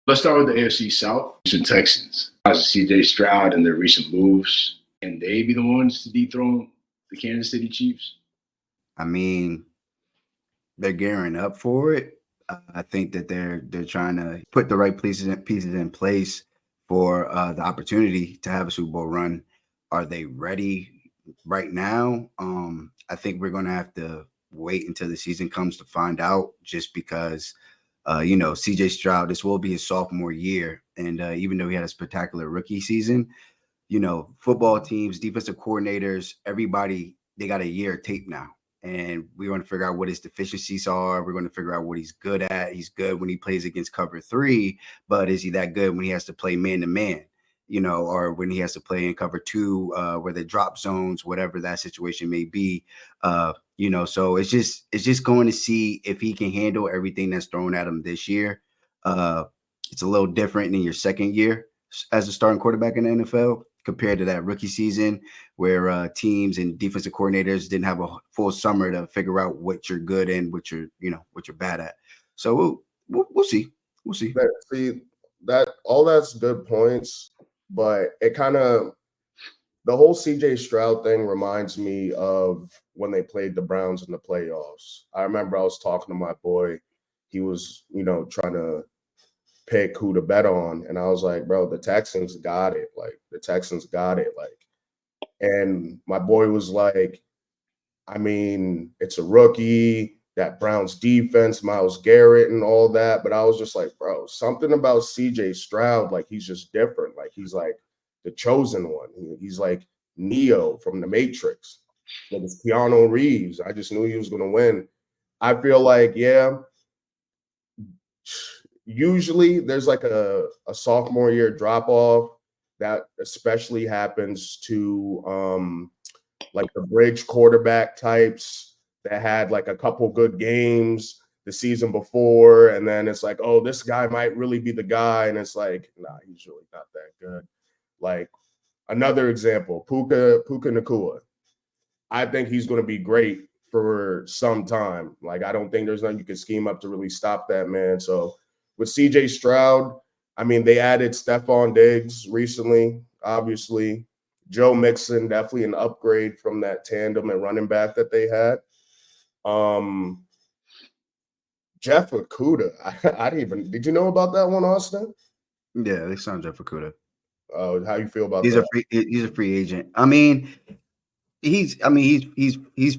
Let's start with the AFC South. Houston Texans. As CJ Stroud and their recent moves, can they be the ones to dethrone the Kansas City Chiefs? I mean, they're gearing up for it. I think that they're trying to put the right pieces in place for the opportunity to have a Super Bowl run. Are they ready right now? I think we're going to have to wait until the season comes to find out. Just because, CJ Stroud, this will be his sophomore year, and even though he had a spectacular rookie season, football teams, defensive coordinators, everybody, they got a year of tape now. And we want to figure out what his deficiencies are. We're going to figure out what he's good at. He's good when he plays against cover three, but is he that good when he has to play man to man? Or when he has to play in cover two, where the drop zones, whatever that situation may be. So it's just going to see if he can handle everything that's thrown at him this year. It's a little different in your second year as a starting quarterback in the NFL compared to that rookie season where teams and defensive coordinators didn't have a full summer to figure out what you're good and what you're bad at. So we'll see. We'll see. See that all that's good points, but it kind of the whole CJ Stroud thing reminds me of when they played the Browns in the playoffs. I remember I was talking to my boy. He was, trying to pick who to bet on. And I was like, bro, the Texans got it. Like, the Texans got it. Like, and my boy was like, I mean, it's a rookie, that Browns defense, Myles Garrett and all that. But I was just like, bro, something about CJ Stroud, like he's just different. Like he's like the chosen one. He's like Neo from the Matrix. Like it's Keanu Reeves. I just knew he was going to win. I feel like, yeah, usually there's like a sophomore year drop off that especially happens to like the bridge quarterback types that had like a couple good games the season before, and then it's like, oh, this guy might really be the guy, and it's like, nah, he's really not that good. Like another example, Puka Nakua. I think he's going to be great for some time. Like I don't think there's nothing you can scheme up to really stop that man. So with CJ Stroud, I mean, they added Stephon Diggs recently, obviously. Joe Mixon, definitely an upgrade from that tandem and running back that they had. Jeff Okuda, I didn't even. Did you know about that one, Austin? Yeah, they signed Jeff Okuda. How you feel about He's that? he's a free agent. I mean, he's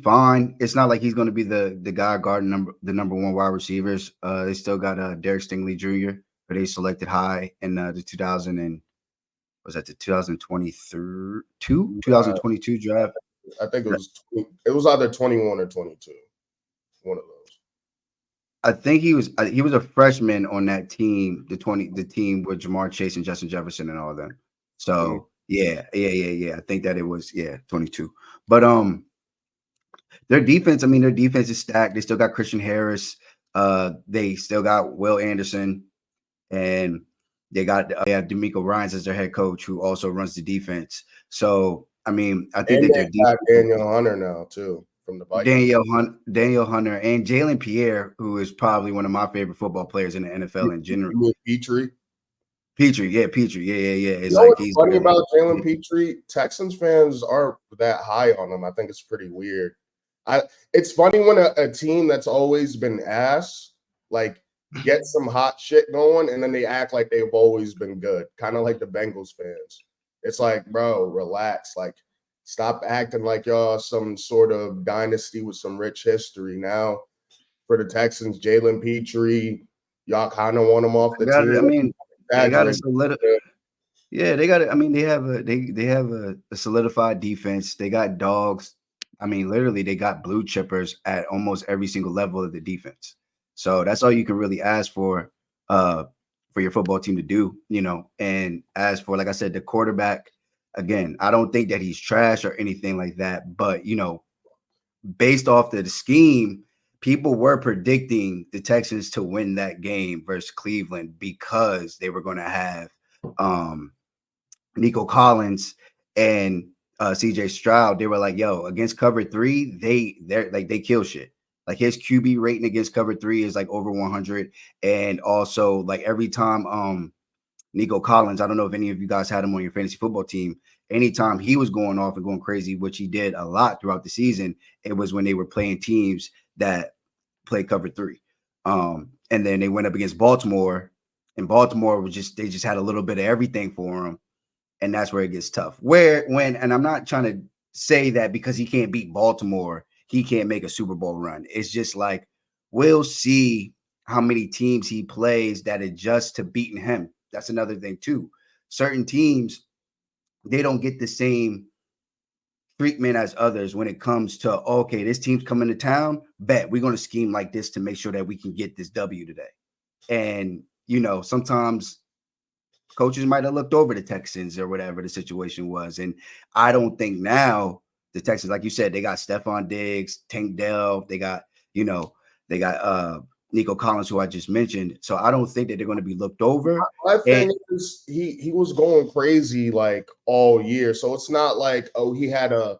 fine. It's not like he's going to be the guy guarding the number one wide receivers. They still got Derek Stingley Jr., but they selected high in the 2000 and was that the 2022 draft. I think it was either 21 or 22. One of those. I think he was a freshman on that team, the team with Jamar Chase and Justin Jefferson and all of them. So yeah. I think that it was 22. But their defense, their defense is stacked. They still got Christian Harris. They still got Will Anderson, and they have D'Amico Ryans as their head coach, who also runs the defense. So I think and that their defense, Daniel Hunter now too from the Vikings. Daniel Hunter, and Jalen Pierre, who is probably one of my favorite football players in the NFL in general. Petrie. Petrie. Yeah. It's like what's funny about Jalen Petrie? Texans fans aren't that high on him. I think it's pretty weird. It's funny when a team that's always been ass like get some hot shit going, and then they act like they've always been good. Kind of like the Bengals fans. It's like, bro, relax. Like, stop acting like y'all some sort of dynasty with some rich history. Now, for the Texans, Jalen Petrie, y'all kind of want him off the team. They got to solidify. Yeah, they got it. They have a solidified defense. They got dogs. Literally, they got blue chippers at almost every single level of the defense. So that's all you can really ask for your football team to do, And as for, like I said, the quarterback, again, I don't think that he's trash or anything like that. But, based off the scheme, people were predicting the Texans to win that game versus Cleveland because they were going to have Nico Collins and CJ Stroud. They were like, yo, against cover three, they kill shit. Like his QB rating against cover 3 is like over 100. And also like every time Nico Collins, I don't know if any of you guys had him on your fantasy football team. Anytime he was going off and going crazy, which he did a lot throughout the season, it was when they were playing teams that play cover 3. And then they went up against Baltimore, and Baltimore was they just had a little bit of everything for him. And that's where it gets tough. And I'm not trying to say that because he can't beat Baltimore, he can't make a Super Bowl run. It's just like, we'll see how many teams he plays that adjust to beating him. That's another thing too. Certain teams, they don't get the same treatment as others when it comes to, okay, this team's coming to town, bet we're going to scheme like this to make sure that we can get this W today. And, sometimes coaches might have looked over the Texans or whatever the situation was. And I don't think now the Texans, like you said, they got Stephon Diggs, Tank Dell, they got Nico Collins, who I just mentioned. So I don't think that they're going to be looked over. My thing is he was going crazy like all year. So it's not like, he had I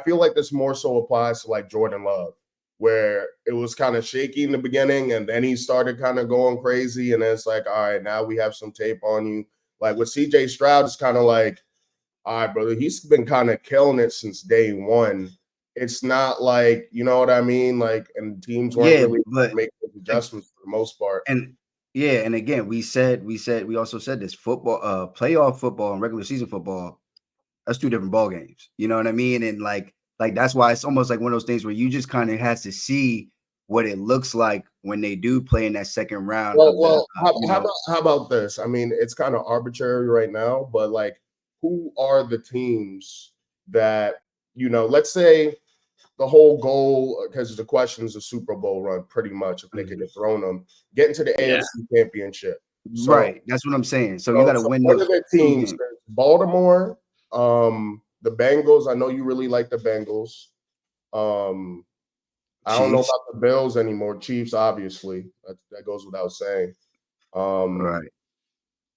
feel like this more so applies to like Jordan Love, where it was kind of shaky in the beginning and then he started kind of going crazy. And then it's like, all right, now we have some tape on you. Like with CJ Stroud, it's kind of like, all right, brother, he's been kind of killing it since day one. It's not like, you know what I mean? Like, and teams weren't really making adjustments for the most part. And again, we also said this football, playoff football and regular season football, that's 2 different ball games. You know what I mean? And like that's why it's almost like one of those things where you just kind of has to see what it looks like when they do play in that second round. How about this? I mean, it's kind of arbitrary right now, but like, who are the teams that, let's say the whole goal, because the question is a Super Bowl run, pretty much, if they could get thrown them, get into the AFC Championship. So, right. That's what I'm saying. So you got to win those. What are the teams? Baltimore, the Bengals. I know you really like the Bengals. I don't know about the Bills anymore. Chiefs, obviously. That goes without saying. Right.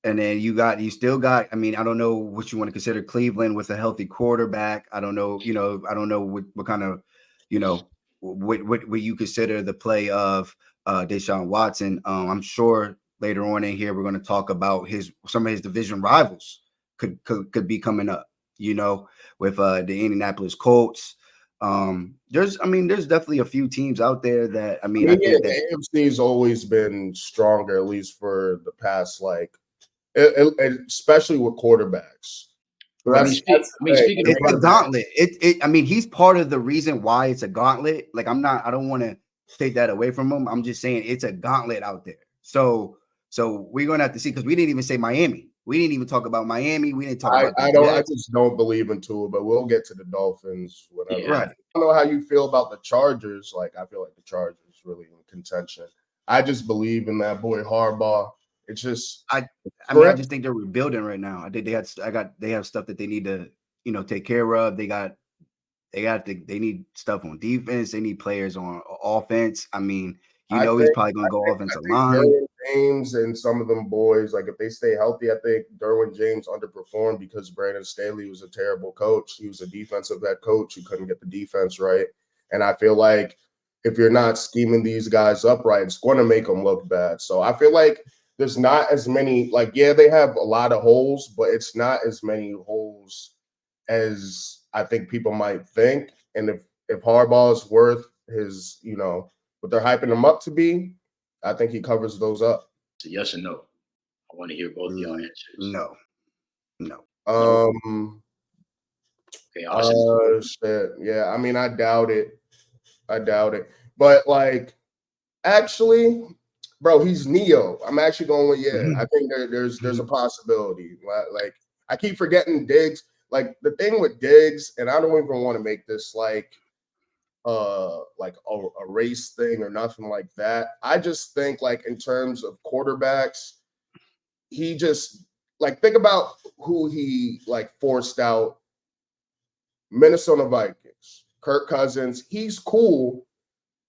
And then you still got, I mean, I don't know what you want to consider Cleveland with a healthy quarterback. I don't know, I don't know what kind of, what you consider the play of Deshaun Watson. I'm sure later on in here, we're going to talk about some of his division rivals could be coming up, with the Indianapolis Colts. There's definitely a few teams out there that, I think the AFC's always been stronger, at least for the past, especially with quarterbacks. It's a gauntlet. He's part of the reason why it's a gauntlet. Like, I don't want to take that away from him. I'm just saying it's a gauntlet out there. So we're gonna have to see, because we didn't even say Miami. We didn't even talk about Miami. We didn't talk about I just don't believe in Tua, but we'll get to the Dolphins, whatever. Yeah. Right. I don't know how you feel about the Chargers. Like, I feel like the Chargers really in contention. I just believe in that boy Harbaugh. It's just I just think they're rebuilding right now. I think they have stuff that they need to, take care of. They need stuff on defense. They need players on offense. I mean, he's probably going to go offensive line. Derwin James and some of them boys, like, if they stay healthy, I think Derwin James underperformed because Brandon Staley was a terrible coach. He was a defensive head coach who couldn't get the defense right. And I feel like if you're not scheming these guys up right, it's going to make them look bad. So I feel like there's not as many, they have a lot of holes, but it's not as many holes as I think people might think. And if Harbaugh is worth his, what they're hyping him up to be, I think he covers those up. It's a yes or no. I want to hear both of your answers. No. Okay. Shit. Yeah. I mean, I doubt it. But actually, bro, he's Neo. I'm actually going with I think there's a possibility. Like, I keep forgetting Diggs. Like, the thing with Diggs, and I don't even want to make this a race thing or nothing like that. I just think, in terms of quarterbacks, he just think about who he forced out. Minnesota Vikings, Kirk Cousins. He's cool,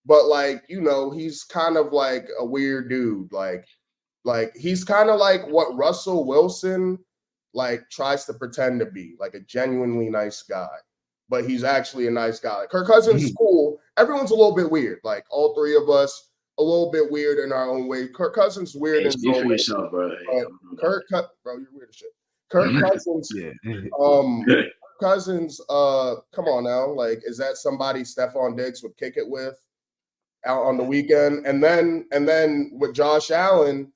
but he's kind of like a weird dude. Like he's kind of like what Russell Wilson tries to pretend to be, like a genuinely nice guy. But he's actually a nice guy. Kirk Cousins is cool, everyone's a little bit weird. Like all three of us, a little bit weird in our own way. Kirk Cousins weird Hey, in his speak own for way. yourself, bro. Hey, Bro, you're weird as shit. Kirk Cousins, Yeah. Cousins, come on now. Like, is that somebody Stephon Diggs would kick it with out on the weekend? And then with Josh Allen,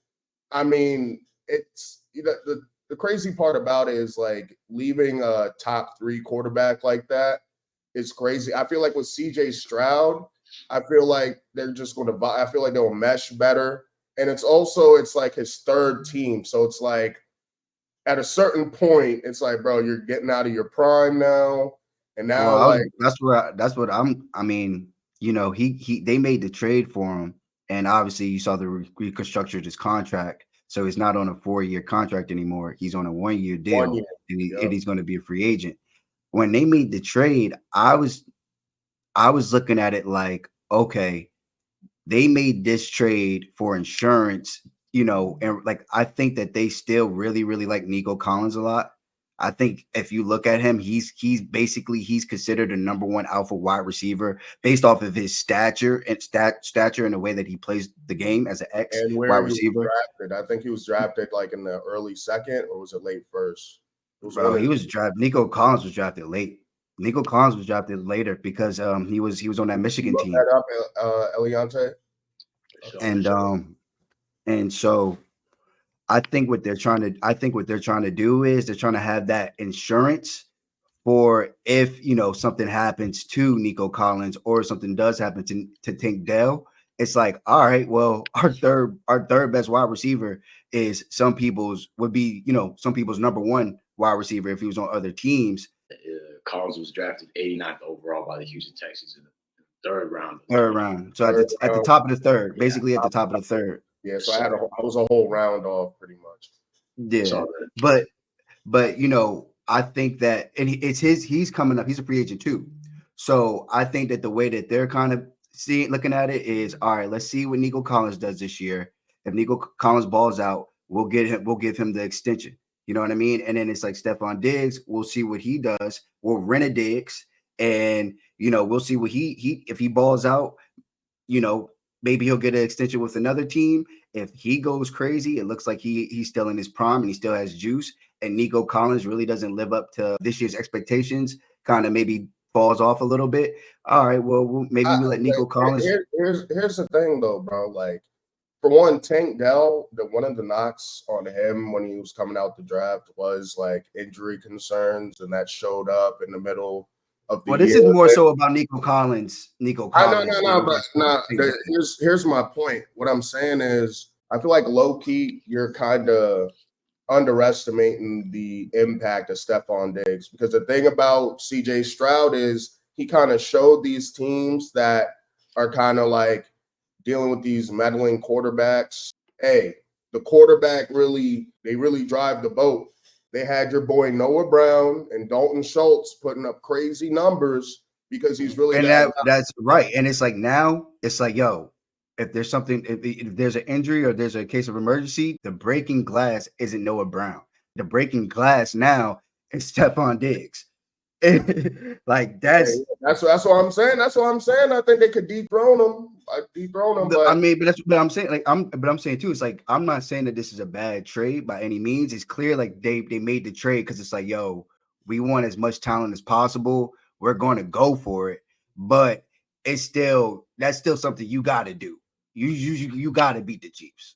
I mean, it's the crazy part about it is like leaving a top 3 quarterback like that is crazy. I feel like with CJ Stroud, I feel like they're just going to. I feel like they'll mesh better, and it's like his third team, so it's like at a certain point, it's like, bro, you're getting out of your prime now, and now Well, that's what I mean, they made the trade for him, and obviously you saw the reconstructed his contract, so he's not on a 4-year contract anymore. He's on a 1-year 1 deal, year. and he's going to be a free agent. When they made the trade, I was looking at it like, okay, they made this trade for insurance, and like I think that they still really, really like Nico Collins a lot. I think if you look at him, he's considered a number 1 alpha wide receiver based off of his stature and the way that he plays the game as an X And wide where he receiver. was drafted, I think he was drafted like in the early second, or was it late first? It was Bro, he was drafted. Nico Collins was drafted late. Nico Collins was drafted later because he was on that Michigan Look team. that up, Eliante. And so I think what they're trying to do is they're trying to have that insurance for if something happens to Nico Collins or something does happen to Tank Dell. It's like, all right, well, our third best wide receiver is some people's number 1 wide receiver if he was on other teams. Collins was drafted 89th overall by the Houston Texans in the third round. So at the top of the third, basically at the top of the third. Yeah, so I was a whole round off pretty much. Yeah, but I think that, and he's coming up. He's a free agent too. So I think that the way that they're kind of looking at it is, all right, let's see what Nico Collins does this year. If Nico Collins balls out, we'll give him the extension. You know what I mean? And then it's like Stephon Diggs, we'll see what he does. We'll rent a Diggs, and we'll see what he if he balls out, maybe he'll get an extension with another team. If he goes crazy, it looks like he's still in his prime and he still has juice, and Nico Collins really doesn't live up to this year's expectations, kind of maybe falls off a little bit. All right, well, maybe we let Nico Collins. Here's the thing, though, bro. Like, for one, Tank Dell, one of the knocks on him when he was coming out the draft was like injury concerns, and that showed up in the middle of the year. This is more so about Nico Collins. Here's my point. What I'm saying is, I feel like low key, you're kind of underestimating the impact of Stephon Diggs, because the thing about CJ Stroud is he kind of showed these teams that are kind of like dealing with these meddling quarterbacks. Hey, the quarterback really drive the boat. They had your boy Noah Brown and Dalton Schultz putting up crazy numbers because he's really. And that's right. And it's like now, it's like, yo, if there's something, if there's an injury or there's a case of emergency, the breaking glass isn't Noah Brown. The breaking glass now is Stephon Diggs. Like that's what I'm saying. That's what I'm saying. I think they could dethrone him. But I mean, but I'm saying, like, I'm saying too, it's like, I'm not saying that this is a bad trade by any means. It's clear like they made the trade because it's like, yo, we want as much talent as possible. We're going to go for it, but that's still something you got to do. You got to beat the Chiefs.